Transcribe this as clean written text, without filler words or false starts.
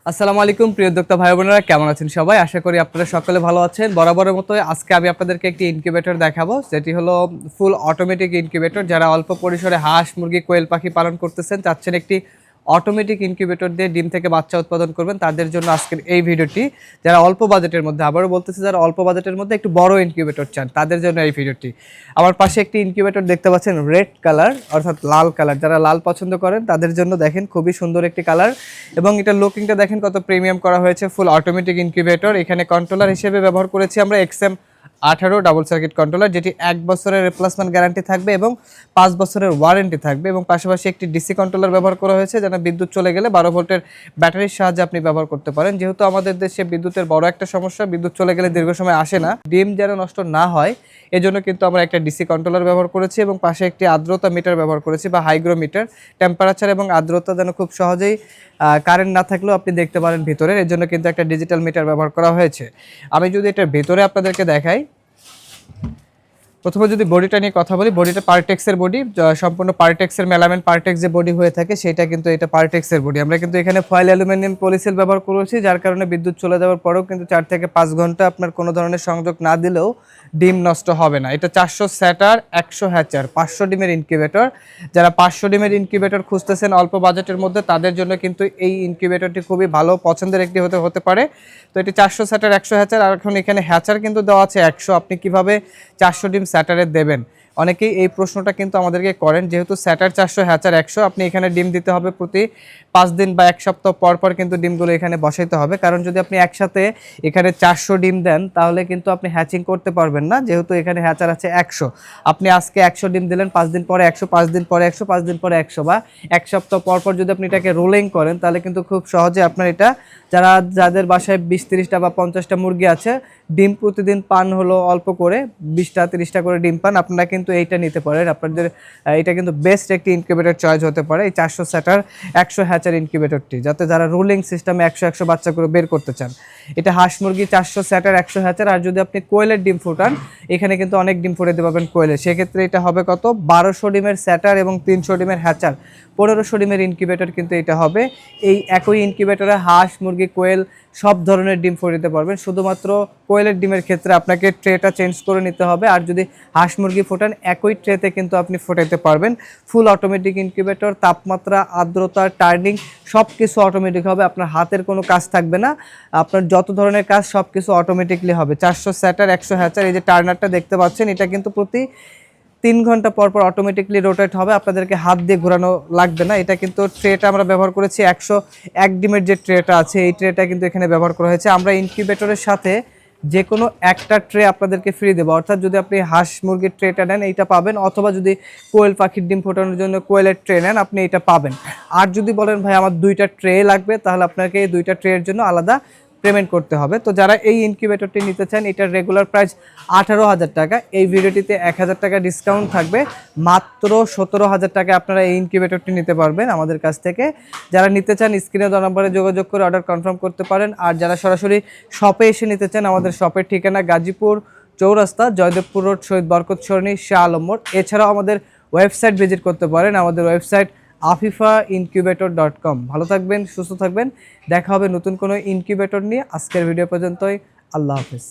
আসসালামু আলাইকুম প্রিয় উদ্যোক্তা ভাই বোনেরা, কেমন আছেন সবাই? আশা করি আপনারা সকলে ভালো আছেন। বরাবরের মতো আজকে আমি আপনাদেরকে একটি ইনকিউবেটর দেখাবো, যেটি হলো ফুল অটোমেটিক ইনকিউবেটর। যারা অল্প পরিসরে হাঁস, মুরগি, কোয়েল পাখি পালন করতেছেন, চাচ্ছেন একটি অটোমেটিক ইনকিউবেটর দিয়ে ডিম থেকে বাচ্চা উৎপাদন করবেন, তাদের জন্য আজকের এই ভিডিওটি। যারা অল্প বাজেটের মধ্যে, আবারও বলতেছে, যারা অল্প বাজেটের মধ্যে একটু বড় ইনকিউবেটর চান, তাদের জন্য এই ভিডিওটি। আমার পাশে একটি ইনকিউবেটর দেখতে পাচ্ছেন, রেড কালার অর্থাৎ লাল কালার। যারা লাল পছন্দ করেন তাদের জন্য দেখেন খুবই সুন্দর একটি কালার, এবং এটা লুকিংটা দেখেন কত প্রিমিয়াম করা হয়েছে। Full automatic incubator. এখানে কন্ট্রোলার হিসেবে ব্যবহার করেছি আমরা XM18 ডাবল সার্কিট কন্ট্রোলার, যেটি 1 বছরের রিপ্লেসমেন্ট গ্যারান্টি থাকবে এবং 5 বছরের ওয়ারেন্টি থাকবে, এবং পাশাপাশি একটি ডিসি কন্ট্রোলার ব্যবহার করা হয়েছে, যেন বিদ্যুৎ চলে গেলে 12 ভোল্টের ব্যাটারির সাহায্যে আপনি ব্যবহার করতে পারেন। যেহেতু আমাদের দেশে বিদ্যুতের বড় একটা সমস্যা, বিদ্যুৎ চলে গেলে দীর্ঘ সময় আসে না, ডিম যেন নষ্ট না হয়, এজন্য কিন্তু আমরা একটা ডিসি কন্ট্রোলার ব্যবহার করেছি, এবং পাশে একটি আর্দ্রতা মিটার ব্যবহার করেছি বা হাইগ্রোমিটার। টেম্পারেচার এবং আর্দ্রতা যেন খুব সহজেই কারেন্ট না থাকলেও আপনি দেখতে পারেন ভিতরের, এর জন্য কিন্তু একটা ডিজিটাল মিটার ব্যবহার করা হয়েছে। আমি যদি এটার ভেতরে আপনাদেরকে দেখাই, প্রথমে যদি বডিটা নিয়ে কথা বলি, বডিটা পার্টেক্সের বডি, সম্পূর্ণ পার্টেক্সের মেলামেন্ট পার্টেক্স যে বডি হয়ে থাকে সেটা কিন্তু এটা পার্টেক্সের বডি। আমরা কিন্তু এখানে ফয়েল অ্যালুমিনিয়াম পলিসিল ব্যবহার করেছি, যার কারণে বিদ্যুৎ চলে যাওয়ার পরেও কিন্তু 4 থেকে 5 ঘন্টা আপনার কোনো ধরনের সংযোগ না দিলেও ডিম নষ্ট হবে না। এটা 400 স্যাটার 100 হ্যাচার 500 ডিমের ইনকিউবেটর। যারা 500 ডিমের ইনকিউবেটর খুঁজতেছেন অল্প বাজেটের মধ্যে, তাদের জন্য কিন্তু এই ইনকিউবেটরটি খুবই ভালো পছন্দের একটি হতে পারে। তো এটি 400 স্যাটার 100 হ্যাচার, আর এখন এখানে হ্যাচার কিন্তু দেওয়া আছে 100। আপনি কিভাবে 400 ডিম স্যাটারে দেবেন? অনেকেই এই প্রশ্নটা কিন্তু আমাদেরকে করেন। যেহেতু স্যাটার 400 হ্যাচার 100, আপনি এখানে ডিম দিতে হবে প্রতি 5 দিন বা 1 সপ্তাহ পর পর কিন্তু ডিমগুলো এখানে বসাইতে হবে। কারণ যদি আপনি একসাথে এখানে 400 ডিম দেন, তাহলে কিন্তু আপনি হ্যাচিং করতে পারবেন না, যেহেতু এখানে হ্যাচার আছে 100। আপনি আজকে 100 ডিম দিলেন, 5 দিন পরে 100, 5 দিন পরে 100, 5 দিন পরে 100, বা 1 সপ্তাহ পর পর যদি আপনি এটাকে রোলিং করেন, তাহলে কিন্তু খুব সহজে আপনার এটা, যাদের বাসায় 20-30টা বা 50টা মুরগি আছে, ডিম প্রতিদিন পান হলো অল্প করে 20টা 30টা করে ডিম পান, আপনারা কিন্তু এইটা নিতে পারেন। আপনাদের এটা কিন্তু বেস্ট একটি ইনকিউবেটর চয়েস হতে পারে, এই 400 স্যাটার 100 হ্যাচার ইনকিউবেটরটি, যাতে যারা রুলিং সিস্টেমে 100 বাচ্চা করে বের করতে চান। এটা হাঁস মুরগি 400 স্যাটার 100 হ্যাচার। আর যদি আপনি কোয়েলের ডিম ফুটান, এখানে কিন্তু অনেক ডিম ফুটাতে পারবেন কোয়েলের, সেক্ষেত্রে এটা হবে কত, 1200 ডিমের স্যাটার এবং 300 ডিমের হ্যাচার, 1500 ডিমের ইনকিউবেটর কিন্তু এটা হবে। এই একই ইনকিউবেটরে হাঁস, মুরগি, কোয়েল সব ধরনের ডিম ফুটাতে পারবেন। শুধুমাত্র কোয়েলের ডিমের ক্ষেত্রে আপনাকে ট্রেটা চেঞ্জ করে নিতে হবে, আর যদি হাঁস মুরগি ফোটান একই ট্রেতে কিন্তু আপনি ফোটাতে পারবেন। ফুল অটোমেটিক ইনকিউবেটর, তাপমাত্রা, আর্দ্রতা, টার্নিং সব কিছু অটোমেটিক হবে, আপনার হাতের কোনো কাজ থাকবে না, আপনার যত ধরনের কাজ সব কিছু অটোমেটিকলি হবে। 400 স্যাটার 100 হ্যাচার, এই যে টার্নারটা দেখতে পাচ্ছেন, এটা কিন্তু প্রতি 3 ঘন্টা পর পর অটোমেটিকলি রোটেট হবে, আপনাদেরকে হাত দিয়ে ঘোরানো লাগবে না। এটা কিন্তু ট্রেটা আমরা ব্যবহার করেছি 101 ডিমের যে ট্রেটা আছে, এই ট্রেটা কিন্তু এখানে ব্যবহার করা হয়েছে। আমরা ইনকিউবেটরের সাথে যে কোনো একটা ট্রে আপনাদেরকে ফ্রি দেবো, অর্থাৎ যদি আপনি হাঁস মুরগির ট্রেটা নেন এইটা পাবেন, অথবা যদি কোয়েল পাখির ডিম ফোটানোর জন্য কোয়েলের ট্রে নেন, আপনি এটা পাবেন। আর যদি বলেন ভাই আমার 2টা ট্রে লাগবে, তাহলে আপনাকে এই 2টা ট্রের জন্য আলাদা পেমেন্ট করতে হবে। তো যারা এই ইনকিউবেটরটি নিতে চান, এটার রেগুলার প্রাইস 18,000 টাকা, এই ভিডিওটিতে 1000 টাকা ডিসকাউন্ট থাকবে, মাত্র 17,000 টাকা আপনারা এই ইনকিউবেটরটি নিতে পারবেন আমাদের কাছ থেকে। যারা নিতে চান স্ক্রিনে দেওয়া নম্বরে যোগাযোগ করে অর্ডার কনফার্ম করতে পারেন। আর যারা সরাসরি শপে এসে নিতে চান, আমাদের শপের ঠিকানা গাজীপুর চৌরাস্তা, জয়দেবপুর রোড, শহীদ বরকত সরণি, শাহ আলম মোড়। এছাড়াও আমাদের ওয়েবসাইট ভিজিট করতে পারেন, আমাদের ওয়েবসাইট afifaincubator.com। ভালো থাকবেন, সুস্থ থাকবেন, দেখা হবে নতুন কোনো ইনকিউবেটর নিয়ে। আজকের ভিডিও পর্যন্তই, আল্লাহ হাফেজ।